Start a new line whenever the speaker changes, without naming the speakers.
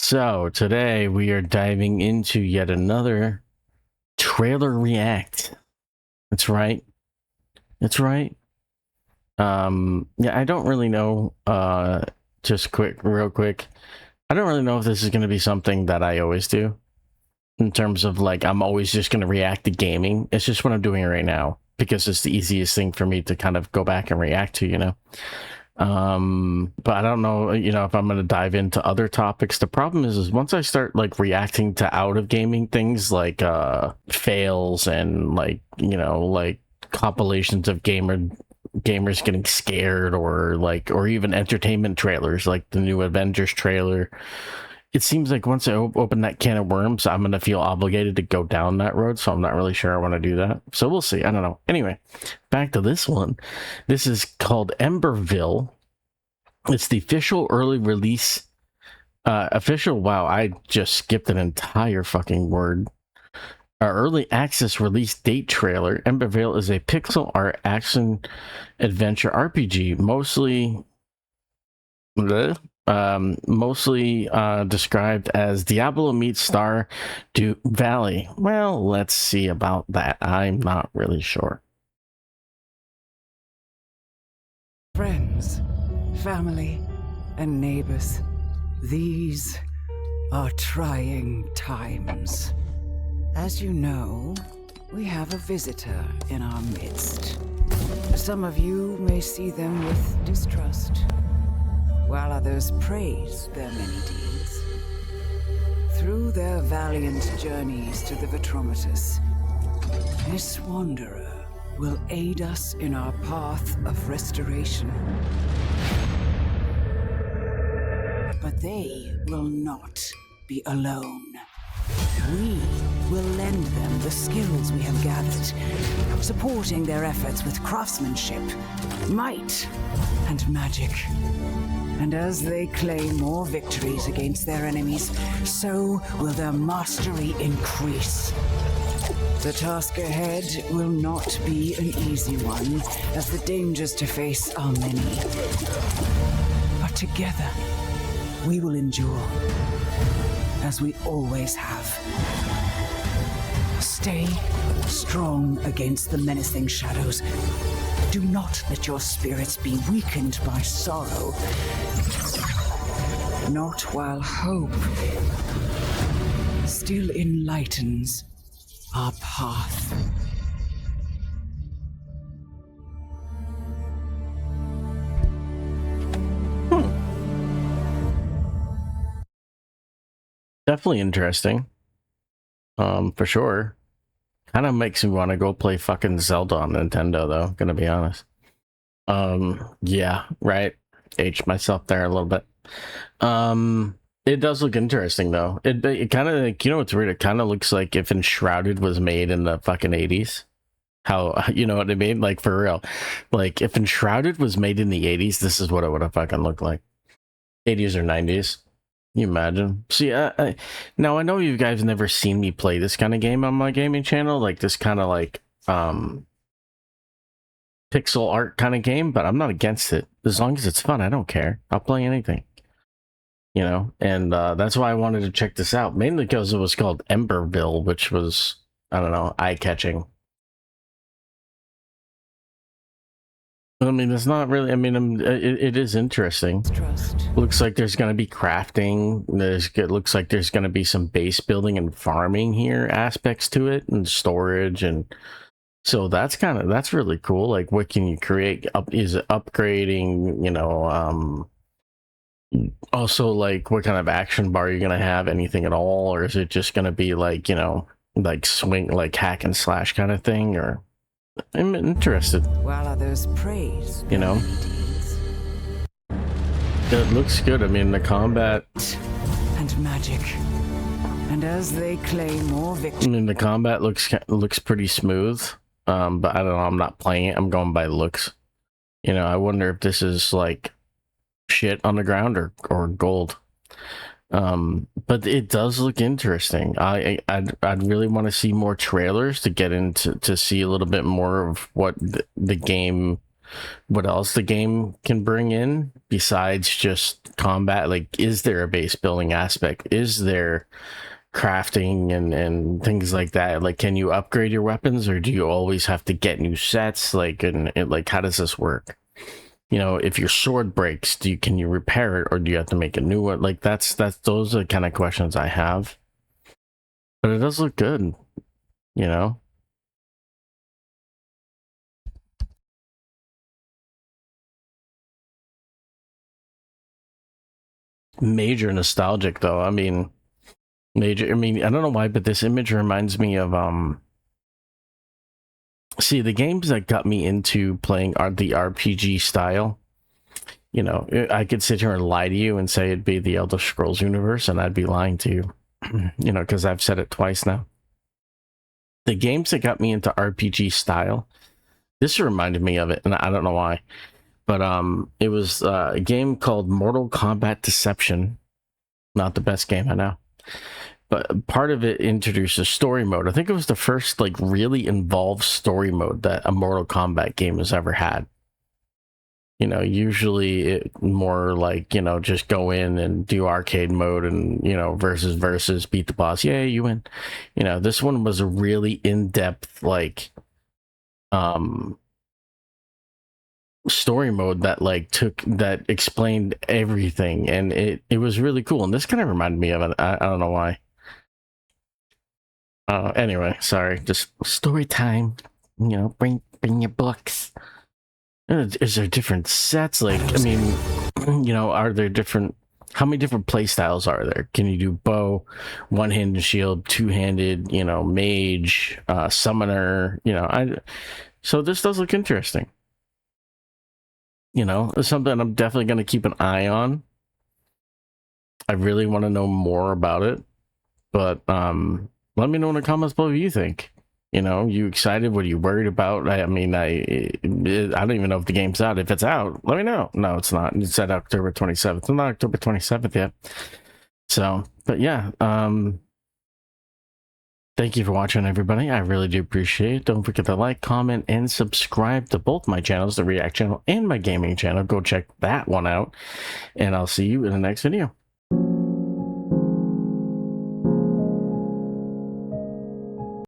So today we are diving into yet another trailer react. That's right. That's right. Yeah, I don't really know. Just real quick. I don't really know if this is going to be something that I always do in terms of like I'm always just going to react to gaming. It's just what I'm doing right now because it's the easiest thing for me to kind of go back and react to, but I don't know, if I'm going to dive into other topics. The problem is once I start like reacting to out of gaming things like fails and like like compilations of gamers getting scared or even entertainment trailers like the new Avengers trailer, it seems like once I open that can of worms, I'm going to feel obligated to go down that road. So I'm not really sure I want to do that. So we'll see. I don't know. Anyway, back to this one. This is called Emberville. It's the official early release. Wow, I just skipped an entire fucking word. Our early access release date trailer. Emberville is a pixel art action adventure RPG, mostly described as Diablo meets Stardew Valley. Well, let's see about that. I'm not really sure.
Friends, family, and neighbors. These are trying times. As you know, we have a visitor in our midst. Some of you may see them with distrust, while others praise their many deeds. Through their valiant journeys to the Vitrometus, this wanderer will aid us in our path of restoration. But they will not be alone. We will lend them the skills we have gathered, supporting their efforts with craftsmanship, might, and magic. And as they claim more victories against their enemies, so will their mastery increase. The task ahead will not be an easy one, as the dangers to face are many. But together, we will endure, as we always have. Stay strong against the menacing shadows. Do not let your spirits be weakened by sorrow. Not while hope still enlightens our path.
Definitely interesting. For sure. Kind of makes me want to go play fucking Zelda on Nintendo, though, gonna be honest. Yeah, right. Aged myself there a little bit. It does look interesting, though. It kind of, like, what's weird? It kind of looks like if Enshrouded was made in the fucking 80s. How, you know what I mean? Like, for real. Like, if Enshrouded was made in the 80s, this is what it would have fucking looked like. 80s or 90s. You imagine? See, now I know you guys never seen me play this kind of game on my gaming channel, like this kind of like pixel art kind of game, but I'm not against it. As long as it's fun, I don't care. I'll play anything. And that's why I wanted to check this out, mainly because it was called Emberville, which was, I don't know, eye-catching. I mean, it's not really, it is interesting.
Trust.
Looks like there's going to be crafting. It looks like there's going to be some base building and farming here aspects to it, and storage. And so that's really cool. Like, what can you create? Is it upgrading, also like what kind of action bar you're going to have, anything at all? Or is it just going to be like, like swing, like hack and slash kind of thing? Or I'm interested.
While others praise
It looks good. I mean, the combat
and magic. And as they claim more victory.
I mean, the combat looks pretty smooth. But I don't know, I'm not playing it. I'm going by looks. I wonder if this is like shit on the ground or gold. But it does look interesting. I'd really want to see more trailers to get into, to see a little bit more of what the game what else the game can bring in besides just combat. Like, is there a base building aspect? Is there crafting and things like that? Like, can you upgrade your weapons, or do you always have to get new sets? Like, and like, how does this work? You know, if your sword breaks, can you repair it, or do you have to make a new one? Like, that's those are the kind of questions I have. But it does look good, you know. Major nostalgic though. I mean, major. I mean, I don't know why, but this image reminds me of See, the games that got me into playing are the RPG style. You know, I could sit here and lie to you and say it'd be the Elder Scrolls universe, and I'd be lying to you. You know, because I've said it twice now. The games that got me into RPG style, this reminded me of it, and I don't know why. But it was a game called Mortal Kombat Deception. Not the best game, I know. But part of it introduced a story mode. I think it was the first like really involved story mode that a Mortal Kombat game has ever had. You know, usually it more like, you know, just go in and do arcade mode and, you know, versus beat the boss. Yeah, you win. You know, this one was a really in-depth like story mode that like that explained everything, and it was really cool. And this kind of reminded me of it. I don't know why. Anyway, sorry, just story time. You know, bring your books. Is there different sets? Like, I mean, you know, are there different? How many different play styles are there? Can you do bow, one-handed shield, two-handed? You know, mage, summoner. You know, so this does look interesting. You know, it's something I'm definitely going to keep an eye on. I really want to know more about it, but let me know in the comments below what you think. You know, you excited? What are you worried about? I mean, I don't even know if the game's out. If it's out, let me know. No, it's not. It's at October 27th. It's not October 27th yet. So, but yeah, thank you for watching, everybody. I really do appreciate it. Don't forget to like, comment, and subscribe to both my channels, the React channel and my gaming channel. Go check that one out, and I'll see you in the next video.